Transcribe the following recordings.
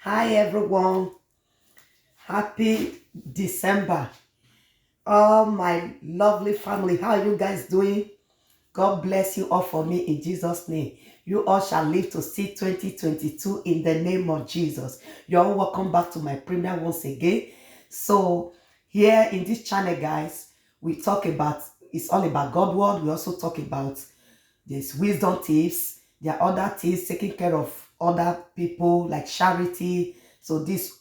Hi everyone, happy December. Oh my lovely family, how are you guys doing? God bless you all for me in Jesus' name. You all shall live to see 2022 in the name of Jesus. You're all welcome back to my premiere once again. So here in this channel, guys, we talk about, it's all about God word. We also talk about there's wisdom tips. There are other tips, taking care of other people like charity. So this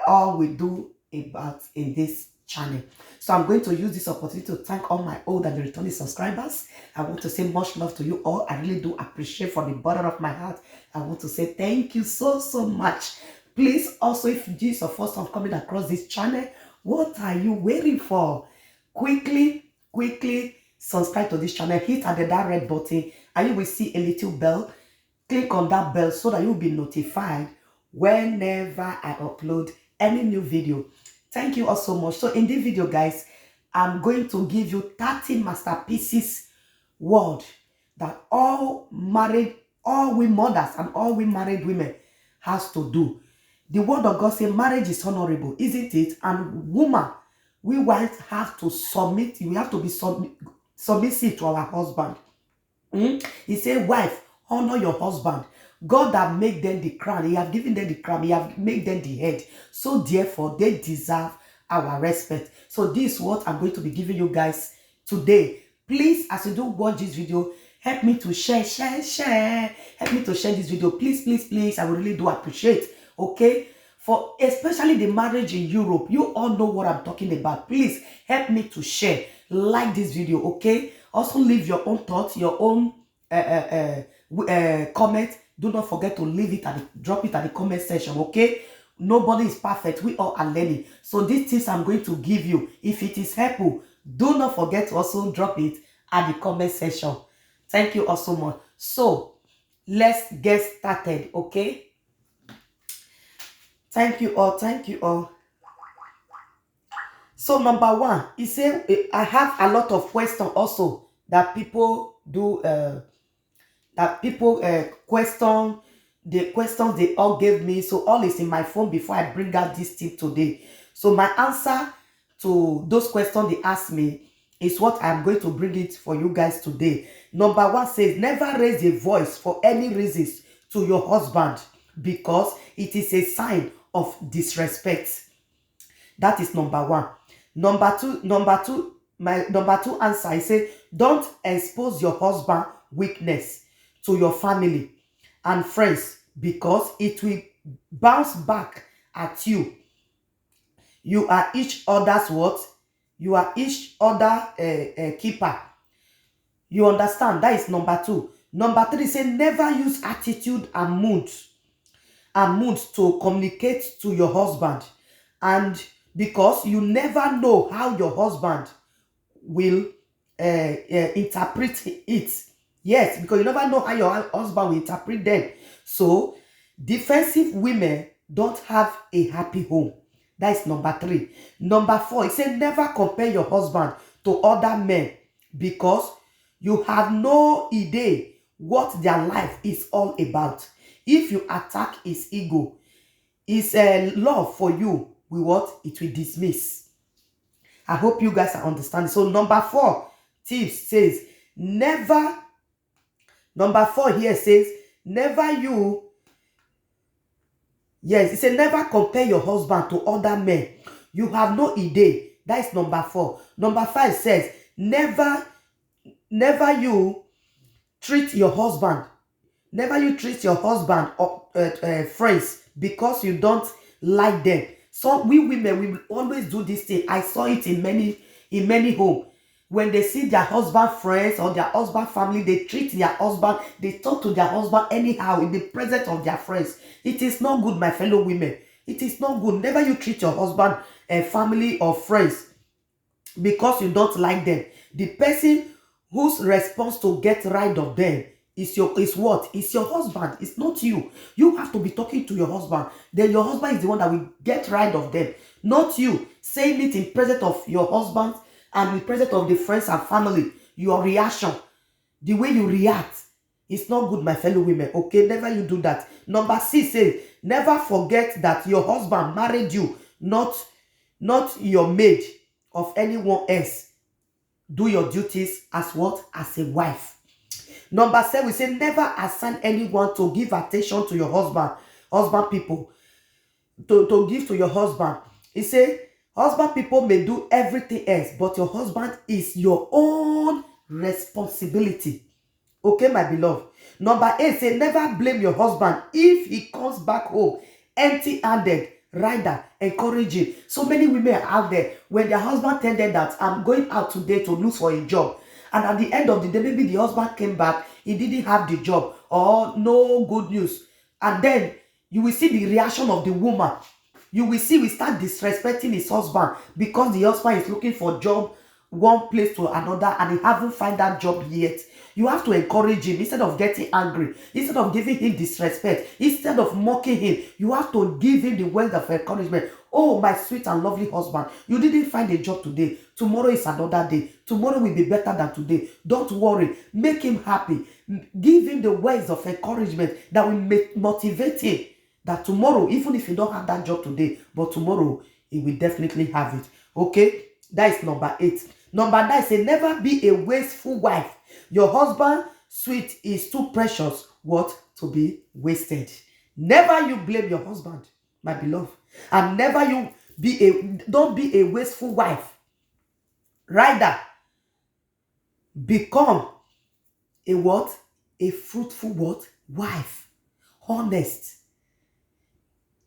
all we do about in this channel. So I'm going to use this opportunity to thank all my old and returning subscribers. I want to say much love to you all. I really do appreciate from the bottom of my heart. I want to say thank you so much. Please also, if this is your first time coming across this channel, what are you waiting for? Quickly subscribe to this channel, hit at that red button, and you will see a little bell. Click on that bell so that you'll be notified whenever I upload any new video. Thank you all so much. So in this video, guys, I'm going to give you 30 masterpieces word that all we mothers and all we married women has to do. The word of God says marriage is honorable, isn't it? And woman, we wives have to submit. We have to be submissive to our husband. He said, wife, honor your husband. God have made them the crown. He have given them the crown. He have made them the head. So therefore, they deserve our respect. So this is what I'm going to be giving you guys today. Please, as you do watch this video, help me to share. Help me to share this video. Please. I would really do appreciate. Okay? For especially the marriage in Europe, you all know what I'm talking about. Please help me to share. Like this video, okay? Also leave your own thoughts, your own comment. Do not forget to leave it and drop it at the comment section, okay? Nobody is perfect. We all are learning. So these tips I'm going to give you, if it is helpful, do not forget to also drop it at the comment section. Thank you all so much. So let's get started, okay? Thank you all. So number one, he said, I have a lot of questions also that people do, question, the questions they all gave me. So all is in my phone before I bring out this tip today. So my answer to those questions they asked me is what I'm going to bring it for you guys today. Number one says, never raise a voice for any reasons to your husband because it is a sign of disrespect. That is number one. Number two, my number two answer, I say, don't expose your husband weakness to your family and friends because it will bounce back at you. You are each other's what? You are each other keeper. You understand? That is number two. Number three, say never use attitude and mood to communicate to your husband, and because you never know how your husband will interpret it. Yes, because you never know how your husband will interpret them. So defensive women don't have a happy home. That is number three. Number four, it said never compare your husband to other men because you have no idea what their life is all about. If you attack his ego, his love for you will what? It will dismiss. I hope you guys are understanding. So number four tips says never. Number four here says never you. Yes, it says never compare your husband to other men. You have no idea. That is number four. Number five says never you treat your husband. Never you treat your husband or friends because you don't like them. So we women, we will always do this thing. I saw it in many homes. When they see their husband friends or their husband family, they treat their husband, they talk to their husband anyhow in the presence of their friends. It is not good, my fellow women. It is not good. Never you treat your husband, family or friends because you don't like them. The person whose response to get rid of them is what? It's your husband. It's not you. You have to be talking to your husband. Then your husband is the one that will get rid of them, not you. Saying it in presence of your husband and in presence of the friends and family. Your reaction, the way you react, is not good, my fellow women. Okay, never you do that. Number six says Never forget that your husband married you, not your maid of anyone else. Do your duties as what? As a wife. Number 7, we say never assign anyone to give attention to your husband people, to give to your husband. He say husband people may do everything else, but your husband is your own responsibility. Okay, my beloved. Number 8 say never blame your husband if he comes back home empty-handed. Rather, encourage him. So many women are out there, when their husband tell them that I'm going out today to look for a job, and at the end of the day, maybe the husband came back, he didn't have the job, or no good news, and then you will see the reaction of the woman. You will see we start disrespecting his husband because the husband is looking for job one place to another and he haven't find that job yet. You have to encourage him instead of getting angry, instead of giving him disrespect, instead of mocking him. You have to give him the word of encouragement. Oh, my sweet and lovely husband, you didn't find a job today. Tomorrow is another day. Tomorrow will be better than today. Don't worry. Make him happy. Give him the words of encouragement that will motivate him, that tomorrow, even if you don't have that job today, but tomorrow he will definitely have it. Okay, that is number 8. Number 9 say never be a wasteful wife. Your husband sweet is too precious what to be wasted. Never you blame your husband, my beloved, and never you don't be a wasteful wife. Rather, become a what? A fruitful what? Wife. Honest.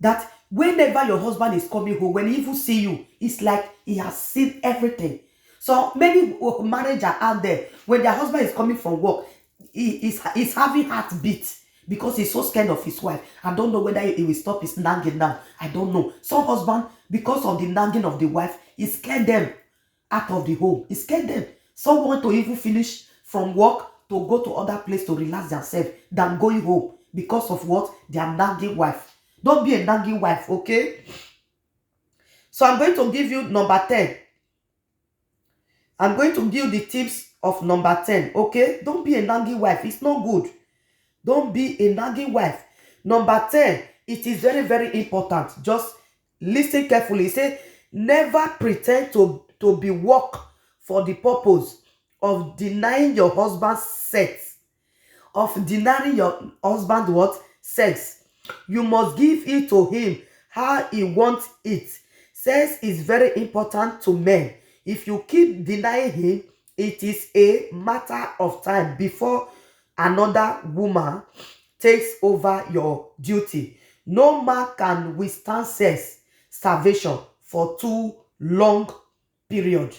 That whenever your husband is coming home, when he even see you, it's like he has seen everything. So many marriages are out there, when their husband is coming from work, he's having heartbeat because he's so scared of his wife. I don't know whether he will stop his nagging now. I don't know. Some husband, because of the nagging of the wife, he scared them out of the home. He scared them. Some want to even finish from work to go to other place to relax themselves than going home because of what? Their nagging wife. Don't be a nagging wife, okay? So I'm going to give you number 10. I'm going to give you the tips of number 10, okay? Don't be a nagging wife. It's not good. Don't be a nagging wife. Number 10, it is very, very important. Just listen carefully. It says, never pretend to be work for the purpose of denying your husband's sex. Of denying your husband what? Sex. You must give it to him how he wants it. Sex is very important to men. If you keep denying him, it is a matter of time before another woman takes over your duty. No man can withstand sex starvation for too long period.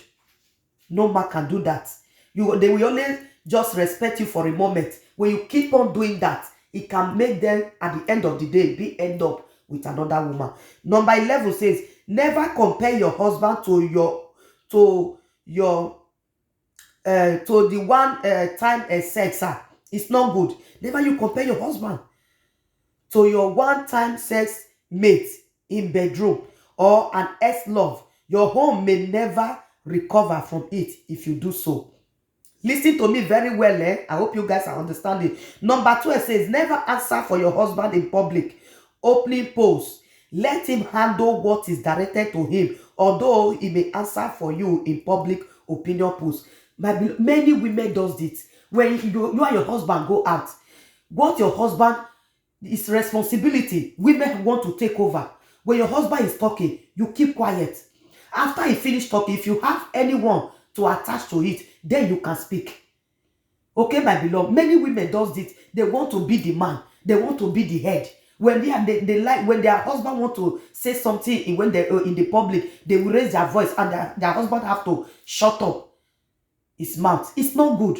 No man can do that. They will only just respect you for a moment. When you keep on doing that, it can make them at the end of the day end up with another woman. Number 11 says, never compare your husband to the one time sex. It's not good. Never you compare your husband to your one-time sex mate in bedroom or an ex-love. Your home may never recover from it if you do so. Listen to me very well, I hope you guys are understanding. Number 12 says, never answer for your husband in public. Opening post. Let him handle what is directed to him, although he may answer for you in public opinion post. Many women does it. When you and your husband go out, what your husband is responsibility, women want to take over. When your husband is talking, you keep quiet. After he finish talking, if you have anyone to attach to it, then you can speak. Okay, my beloved, many women does it. They want to be the man. They want to be the head. When they like, when their husband want to say something when they in the public, they will raise their voice, and their husband have to shut up his mouth. It's not good.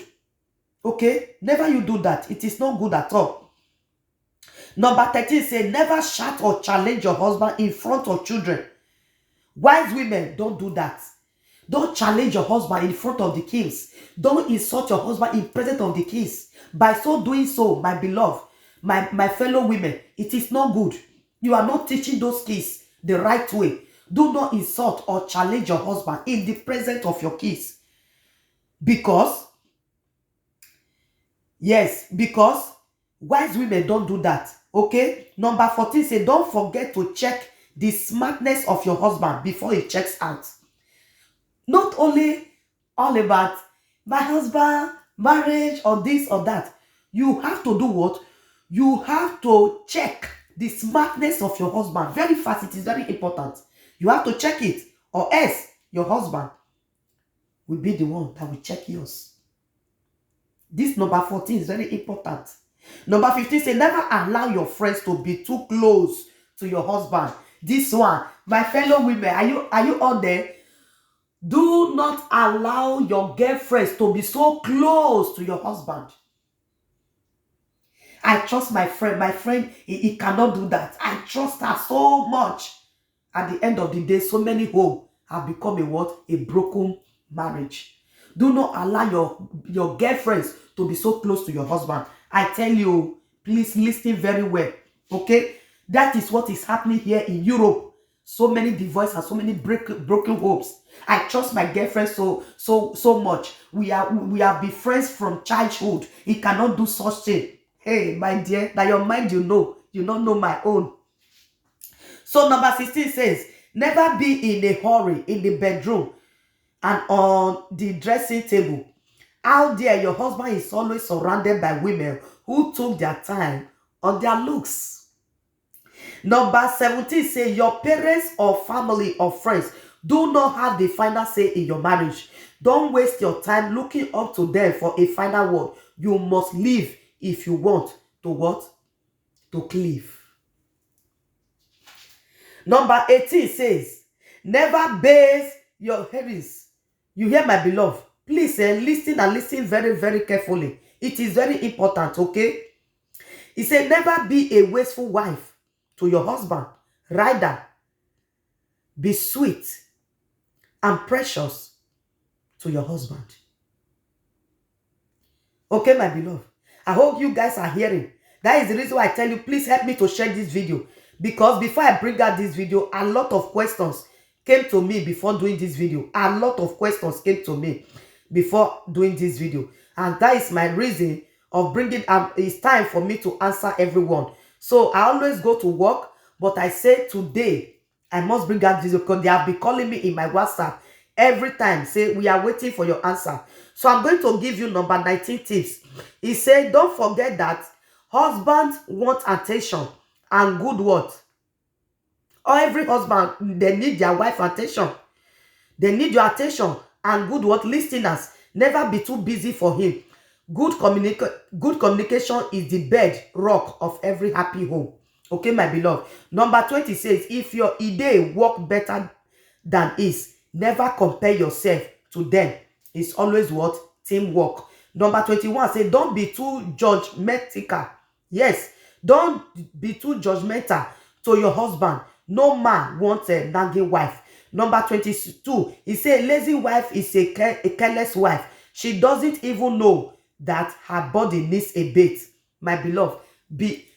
Okay, never you do that. It is not good at all. Number 13 say, never shout or challenge your husband in front of children. Wise women, don't do that. Don't challenge your husband in front of the kids. Don't insult your husband in presence of the kids. By so doing so, my beloved, my fellow women, it is not good. You are not teaching those kids the right way. Do not insult or challenge your husband in the presence of your kids. Because wise women don't do that. Okay, number 14 say, don't forget to check the smartness of your husband before he checks out. Not only all about my husband, marriage, or this or that. You have to do what? You have to check the smartness of your husband. Very fast, it is very important. You have to check it, or else your husband will be the one that will check yours. This number 14 is very important. Number 15 say, never allow your friends to be too close to your husband. This one, my fellow women, are you all there? Do not allow your girlfriends to be so close to your husband. I trust my friend. My friend, he cannot do that. I trust her so much. At the end of the day, so many homes have become a what? A broken marriage. Do not allow your girlfriends to be so close to your husband. I tell you, please listen very well. Okay? That is what is happening here in Europe. So many divorces and so many broken homes. I trust my girlfriend so much. We are be friends from childhood. He cannot do such thing. Hey, my dear, that your mind you know. You don't know my own. So number 16 says, never be in a hurry in the bedroom and on the dressing table. Out there, your husband is always surrounded by women who took their time on their looks. Number 17 says, your parents or family or friends do not have the final say in your marriage. Don't waste your time looking up to them for a final word. You must leave if you want to what? To cleave. Number 18 says, never base your heavens. You hear, my beloved? Please listen and listen very, very carefully. It is very important, okay? He said, never be a wasteful wife to your husband. Rather, be sweet and precious to your husband. Okay, my beloved? I hope you guys are hearing. That is the reason why I tell you, please help me to share this video. Because before I bring out this video, a lot of questions came to me before doing this video. A lot of questions came to me before doing this video. And that is my reason of bringing it's time for me to answer everyone. So I always go to work, but I say today, I must bring out this video because they have been calling me in my WhatsApp every time. Say, we are waiting for your answer. So I'm going to give you number 19 tips. He said, don't forget that husbands want attention and good what? Or every husband, they need their wife attention. They need your attention and good what? Listeners, never be too busy for him. Good communication is the bedrock of every happy home. Okay, my beloved. Number 20 says, if your idea work better than his, never compare yourself to them. It's always what? Teamwork. Number 21 says, don't be too judgmental. Yes, don't be too judgmental to your husband. No man wants a nagging wife. Number 22, he said, lazy wife is a careless wife. She doesn't even know that her body needs a bath. My beloved, be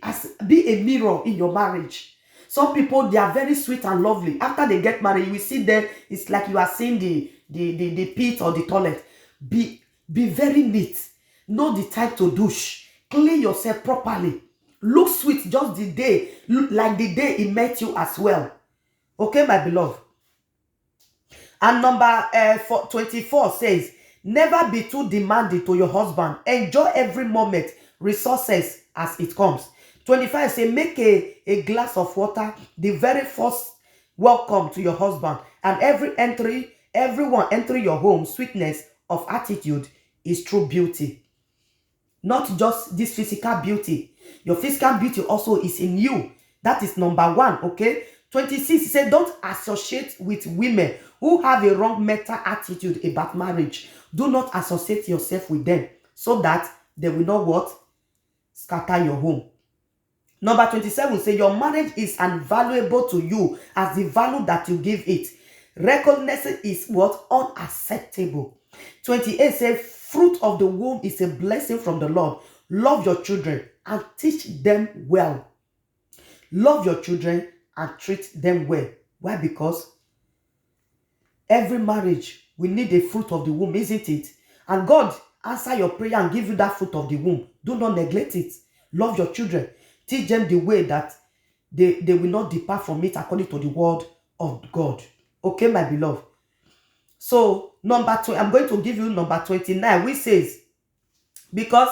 a mirror in your marriage. Some people, they are very sweet and lovely. After they get married, you will see them, it's like you are seeing the pit or the toilet. Be very neat. Know the time to douche. Clean yourself properly. Look sweet just the day, like the day he met you as well. Okay, my beloved. And number 24 says, never be too demanding to your husband. Enjoy every moment, resources as it comes. 25 says, make a glass of water the very first welcome to your husband. And everyone entering your home, sweetness of attitude is true beauty. Not just this physical beauty. Your physical beauty also is in you. That is number 1, okay? 26, he said, don't associate with women who have a wrong mental attitude about marriage. Do not associate yourself with them so that they will not what? Scatter your home. Number 27 say, your marriage is invaluable to you as the value that you give it. Recognition is what? Unacceptable. 28 says, fruit of the womb is a blessing from the Lord. Love your children and teach them well. Love your children and treat them well. Why? Because every marriage, we need a fruit of the womb, isn't it? And God answer your prayer and give you that fruit of the womb. Do not neglect it. Love your children. Teach them the way that they will not depart from it according to the word of God. Okay, my beloved. So, number 2, I'm going to give you number 29, which says, because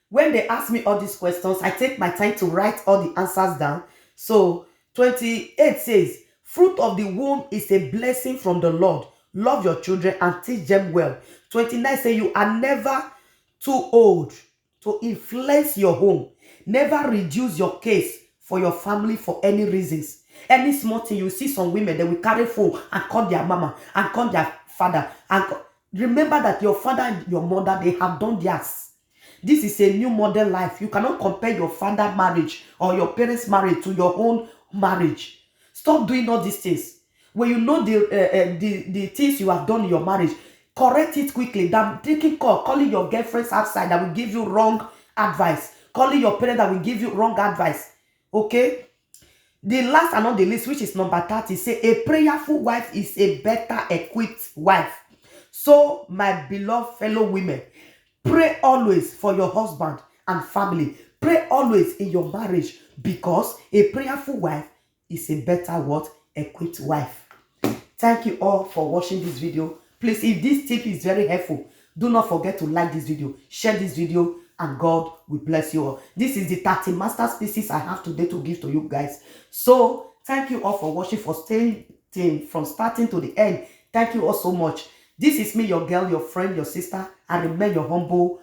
when they ask me all these questions, I take my time to write all the answers down. So 28 says, fruit of the womb is a blessing from the Lord. Love your children and teach them well. 29 says, you are never too old to influence your home. Never reduce your case for your family for any reasons. Any small thing, you see some women, they will carry phone and call their mama and call their father and remember that your father and your mother, they have done theirs. This is a new modern life. You cannot compare your father marriage or your parents' marriage to your own marriage. Stop doing all these things. When you know the things you have done in your marriage, correct it quickly. Than taking call, calling your girlfriends outside that will give you wrong advice. Calling your parents that will give you wrong advice. Okay? The last and not the least, which is number 30, say a prayerful wife is a better equipped wife. So, my beloved fellow women, pray always for your husband and family. Pray always in your marriage, because a prayerful wife is a better what? Equipped wife. Thank you all for watching this video. Please, if this tip is very helpful, do not forget to like this video, share this video, and God will bless you all. This is the 30 masterpieces I have today to give to you guys. So, thank you all for watching, for staying from starting to the end. Thank you all so much. This is me, your girl, your friend, your sister, and remain your humble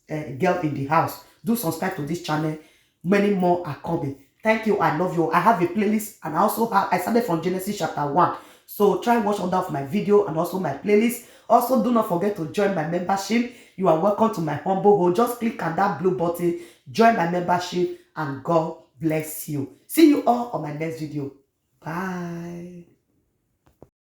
girl in the house. Do subscribe to this channel. Many more are coming. Thank you. I love you. I have a playlist, and I started from Genesis chapter 1. So try watch all of my video and also my playlist. Also, do not forget to join my membership. You are welcome to my humble home. Just click on that blue button, join my membership, and God bless you. See you all on my next video. Bye.